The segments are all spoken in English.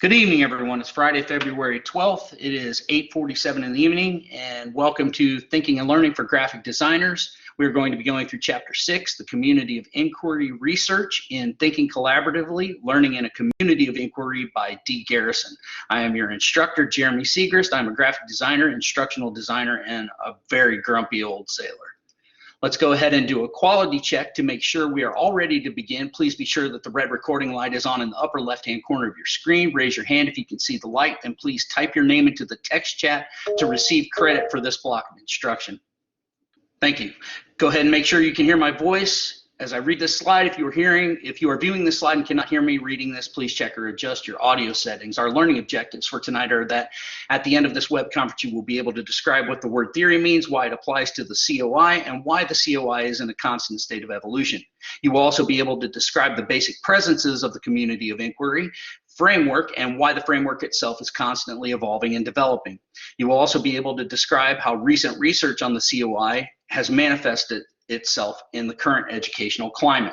Good evening, everyone. It's Friday, February 12th. It is 8:47 in the evening, and welcome to Thinking and Learning for Graphic Designers. We're going to be going through Chapter 6, the Community of Inquiry Research in Thinking Collaboratively, Learning in a Community of Inquiry by Dee Garrison. I am your instructor, Jeremy Segrist. I'm a graphic designer, instructional designer, and a very grumpy old sailor. Let's go ahead and do a quality check to make sure we are all ready to begin. Please be sure that the red recording light is on in the upper left-hand corner of your screen. Raise your hand if you can see the light, and please type your name into the text chat to receive credit for this block of instruction. Thank you. Go ahead and make sure you can hear my voice as I read this slide. If you are viewing this slide and cannot hear me reading this, please check or adjust your audio settings. Our learning objectives for tonight are that at the end of this web conference, you will be able to describe what the word theory means, why it applies to the COI, and why the COI is in a constant state of evolution. You will also be able to describe the basic presences of the community of inquiry framework and why the framework itself is constantly evolving and developing. You will also be able to describe how recent research on the COI has manifested itself in the current educational climate.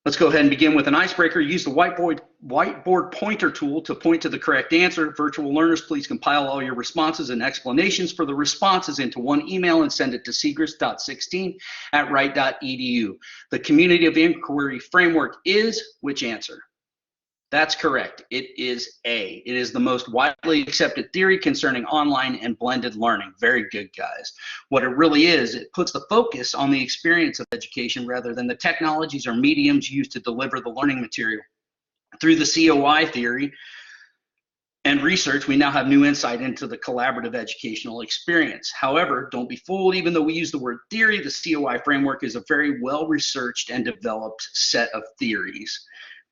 Let's go ahead and begin with an icebreaker. Use the whiteboard pointer tool to point to the correct answer. Virtual learners, please compile all your responses and explanations for the responses into one email and send it to segrist.16@wright.edu. The Community of Inquiry Framework is which answer? That's correct. It is A. It is the most widely accepted theory concerning online and blended learning. Very good, guys. What it really is, it puts the focus on the experience of education rather than the technologies or mediums used to deliver the learning material. Through the COI theory and research, we now have new insight into the collaborative educational experience. However, don't be fooled. Even though we use the word theory, the COI framework is a very well-researched and developed set of theories.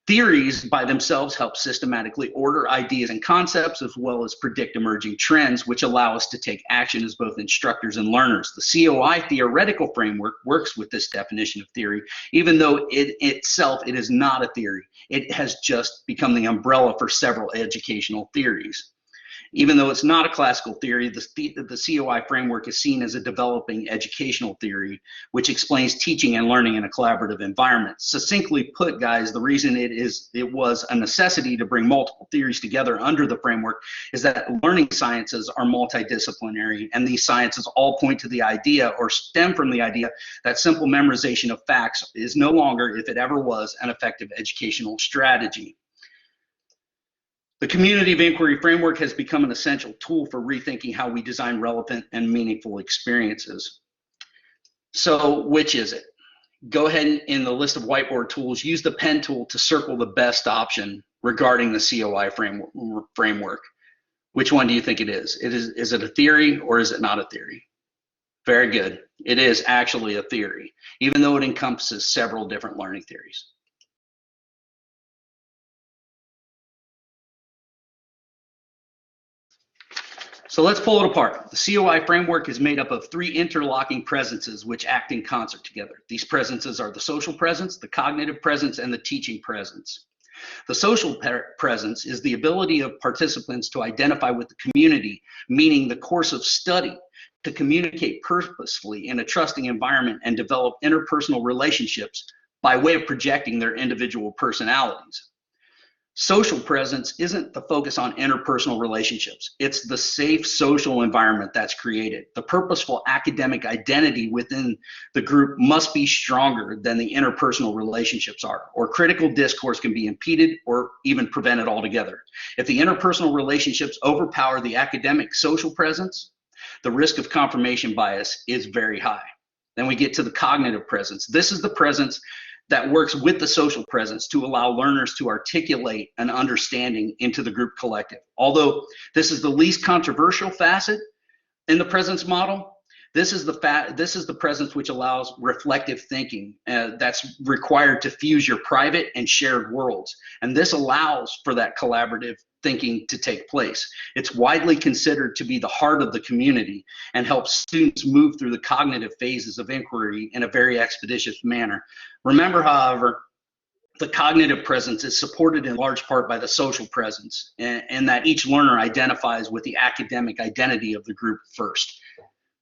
Theories by themselves help systematically order ideas and concepts as well as predict emerging trends, which allow us to take action as both instructors and learners. The COI theoretical framework works with this definition of theory, even though it is not a theory. It has just become the umbrella for several educational theories. Even though it's not a classical theory, the COI framework is seen as a developing educational theory, which explains teaching and learning in a collaborative environment. Succinctly put, guys, the reason it was a necessity to bring multiple theories together under the framework is that learning sciences are multidisciplinary, and these sciences all point to the idea or stem from the idea that simple memorization of facts is no longer, if it ever was, an effective educational strategy. The Community of Inquiry framework has become an essential tool for rethinking how we design relevant and meaningful experiences. So which is it? Go ahead and in the list of whiteboard tools, use the pen tool to circle the best option regarding the COI framework. Which one do you think it is? Is it a theory or is it not a theory? Very good. It is actually a theory, even though it encompasses several different learning theories. So let's pull it apart. The COI framework is made up of three interlocking presences which act in concert together. These presences are the social presence, the cognitive presence, and the teaching presence. The social presence is the ability of participants to identify with the community, meaning the course of study, to communicate purposefully in a trusting environment and develop interpersonal relationships by way of projecting their individual personalities. Social presence isn't the focus on interpersonal relationships. It's the safe social environment that's created. The purposeful academic identity within the group must be stronger than the interpersonal relationships are, or critical discourse can be impeded or even prevented altogether. If the interpersonal relationships overpower the academic social presence, the risk of confirmation bias is very high. Then we get to the cognitive presence. This is the presence that works with the social presence to allow learners to articulate an understanding into the group collective. Although this is the least controversial facet in the presence model, this is the presence which allows reflective thinking that's required to fuse your private and shared worlds. And this allows for that collaborative thinking to take place. It's widely considered to be the heart of the community and helps students move through the cognitive phases of inquiry in a very expeditious manner. Remember, however, the cognitive presence is supported in large part by the social presence, and that each learner identifies with the academic identity of the group first.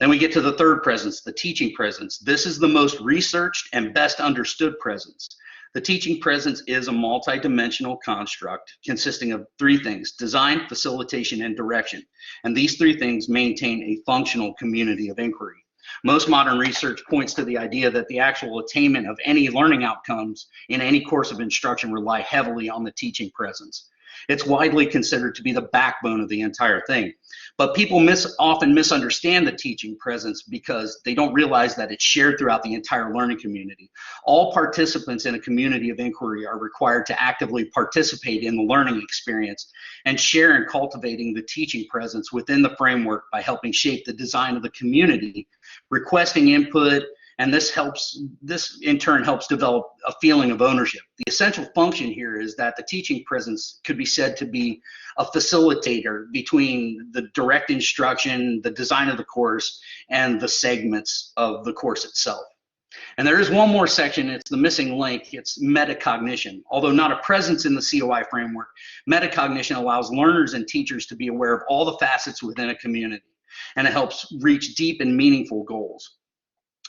Then we get to the third presence, the teaching presence. This is the most researched and best understood presence. The teaching presence is a multidimensional construct consisting of three things: design, facilitation, and direction. And these three things maintain a functional community of inquiry. Most modern research points to the idea that the actual attainment of any learning outcomes in any course of instruction rely heavily on the teaching presence. It's widely considered to be the backbone of the entire thing. But people often misunderstand the teaching presence because they don't realize that it's shared throughout the entire learning community. All participants in a community of inquiry are required to actively participate in the learning experience and share in cultivating the teaching presence within the framework by helping shape the design of the community, requesting input, and this in turn helps develop a feeling of ownership. The essential function here is that the teaching presence could be said to be a facilitator between the direct instruction, the design of the course, and the segments of the course itself. And there is one more section, it's the missing link, it's metacognition. Although not a presence in the COI framework, metacognition allows learners and teachers to be aware of all the facets within a community, and it helps reach deep and meaningful goals.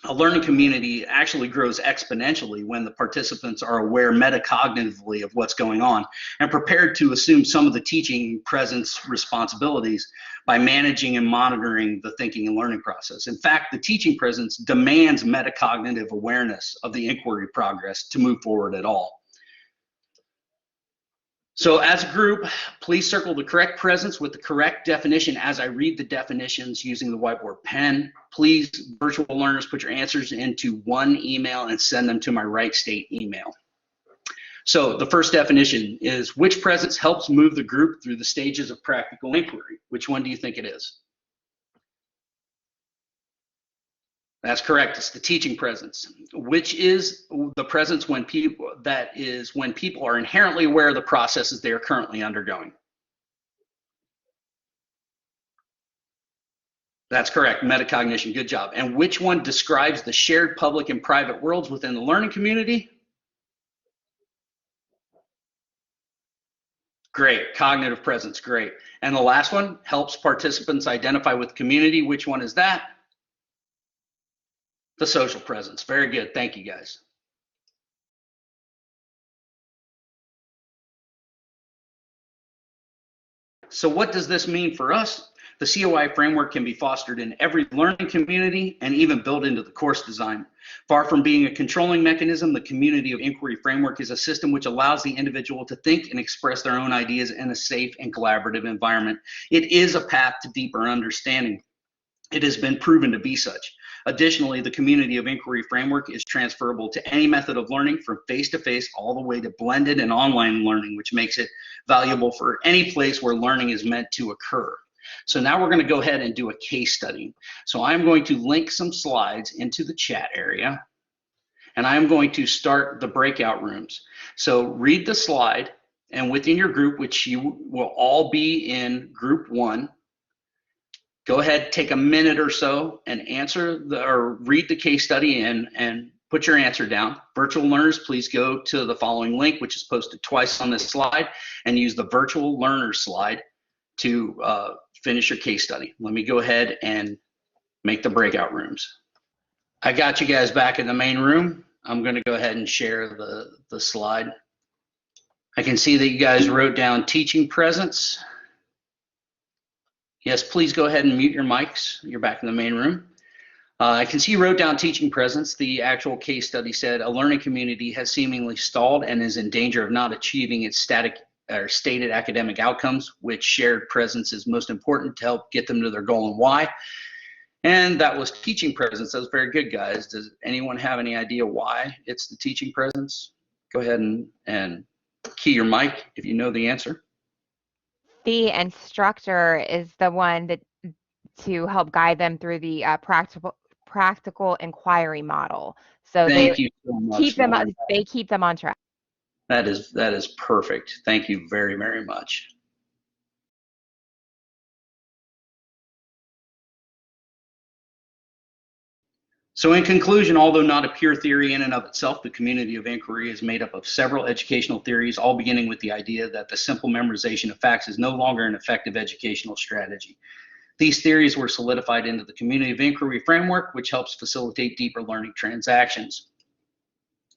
A learning community actually grows exponentially when the participants are aware metacognitively of what's going on and prepared to assume some of the teaching presence responsibilities by managing and monitoring the thinking and learning process. In fact, the teaching presence demands metacognitive awareness of the inquiry progress to move forward at all. So as a group, please circle the correct presence with the correct definition as I read the definitions using the whiteboard pen. Please, virtual learners, put your answers into one email and send them to my Wright State email. So the first definition is, which presence helps move the group through the stages of practical inquiry? Which one do you think it is? That's correct. It's the teaching presence, which is the presence when people are inherently aware of the processes they are currently undergoing. That's correct. Metacognition. Good job. And which one describes the shared public and private worlds within the learning community? Great. Cognitive presence. Great. And the last one, helps participants identify with community. Which one is that? The social presence. Very good. Thank you, guys. So what does this mean for us? The COI framework can be fostered in every learning community and even built into the course design. Far from being a controlling mechanism, the community of inquiry framework is a system which allows the individual to think and express their own ideas in a safe and collaborative environment. It is a path to deeper understanding. It has been proven to be such. Additionally, the community of inquiry framework is transferable to any method of learning from face-to-face all the way to blended and online learning, which makes it valuable for any place where learning is meant to occur. So now we're going to go ahead and do a case study. So I'm going to link some slides into the chat area, and I'm going to start the breakout rooms. So read the slide, and within your group, which you will all be in group 1, go ahead, take a minute or so and read the case study and put your answer down. Virtual learners, please go to the following link, which is posted twice on this slide, and use the virtual learner slide to finish your case study. Let me go ahead and make the breakout rooms. I got you guys back in the main room. I'm going to go ahead and share the slide. I can see that you guys wrote down teaching presence. Yes, please go ahead and mute your mics. You're back in the main room. I can see you wrote down teaching presence. The actual case study said a learning community has seemingly stalled and is in danger of not achieving its stated academic outcomes, which shared presence is most important to help get them to their goal and why. And that was teaching presence. That was very good, guys. Does anyone have any idea why it's the teaching presence? Go ahead and key your mic if you know the answer. The instructor is the one to help guide them through the practical inquiry model. So Thank you so much. They keep them on track. That is perfect. Thank you very, very much. So in conclusion, although not a pure theory in and of itself, the community of inquiry is made up of several educational theories, all beginning with the idea that the simple memorization of facts is no longer an effective educational strategy. These theories were solidified into the community of inquiry framework, which helps facilitate deeper learning transactions.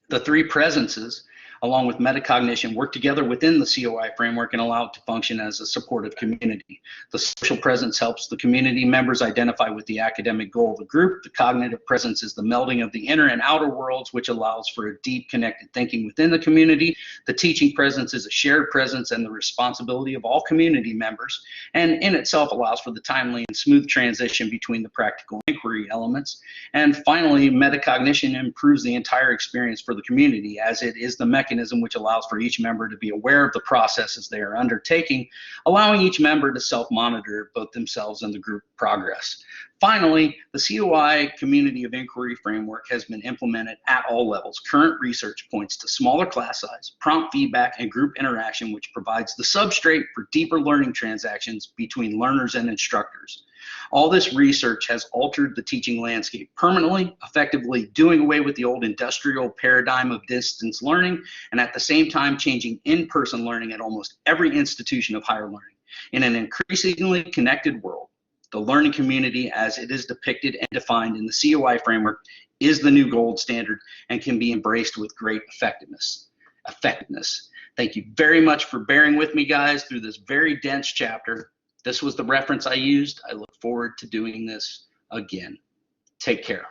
The three presences, along with metacognition, work together within the COI framework and allow it to function as a supportive community. The social presence helps the community members identify with the academic goal of the group. The cognitive presence is the melding of the inner and outer worlds, which allows for a deep connected thinking within the community. The teaching presence is a shared presence and the responsibility of all community members, and in itself allows for the timely and smooth transition between the practical inquiry elements. And finally, metacognition improves the entire experience for the community, as it is the mechanism which allows for each member to be aware of the processes they are undertaking, allowing each member to self-monitor both themselves and the group progress. Finally, the COI Community of Inquiry Framework has been implemented at all levels. Current research points to smaller class size, prompt feedback, and group interaction, which provides the substrate for deeper learning transactions between learners and instructors. All this research has altered the teaching landscape permanently, effectively doing away with the old industrial paradigm of distance learning, and at the same time changing in-person learning at almost every institution of higher learning. In an increasingly connected world, the learning community as it is depicted and defined in the COI framework is the new gold standard and can be embraced with great effectiveness. Thank you very much for bearing with me, guys, through this very dense chapter. This was the reference I used. I look forward to doing this again. Take care.